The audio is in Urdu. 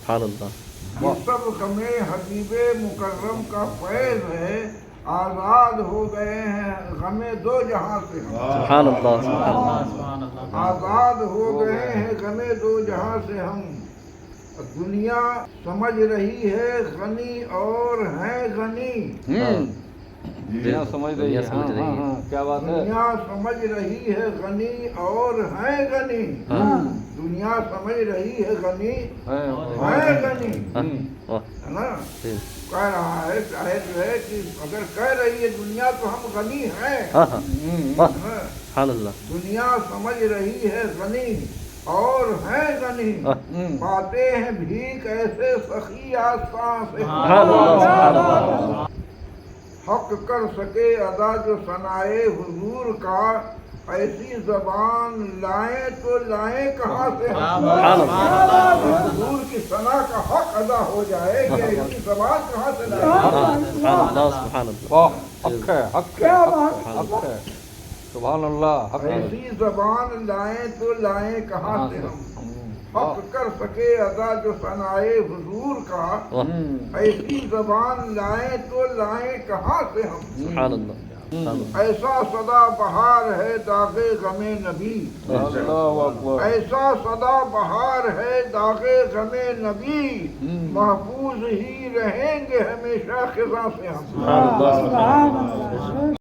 سبحان اللہ. یہ سب ہمیں حبیب مکرم کا فیض ہے. آزاد ہو گئے ہیں غم دو جہاں سے ہم. سبحان اللہ. سبحان اللہ. آزاد ہو گئے ہیں غم دو جہاں سے ہم. دنیا سمجھ رہی ہے غنی اور ہے غنی. دنیا سمجھ رہی ہے. ہاں کیا بات ہے. دنیا سمجھ رہی ہے غنی اور ہے غنی. دنیا سمجھ رہی ہے غنی ہے غنی. ہے نا. کہہ رہا ہے چاہے جو ہے کہ اگر کہہ رہی ہے دنیا تو ہم غنی ہیں. سبحان اللہ. دنیا سمجھ رہی ہے غنی اور ہے غنی. پاتے ہیں بھیک ایسے سخی آسان سے. حق کر سکے ادا جو ثنائے حضور کا. ایسی زبان لائیں تو لائیں کہاں سے. حضور کی ثنا کا حق ادا ہو جائے کہ ایسی زبان کہاں سے لائیں. حق ہے. حق ہے. سبحان اللہ. ایسی زبان لائیں تو لائیں کہاں سے ہم. حق کر سکے ادا جو ثنائے حضور کا. ایسی زبان لائیں تو لائیں کہاں سے ہم. سبحان اللہ. ایسا سدا بہار ہے داغ غم نبی. ایسا سدا بہار ہے داغ غم نبی. محفوظ ہی رہیں گے ہمیشہ خزاں سے ہم.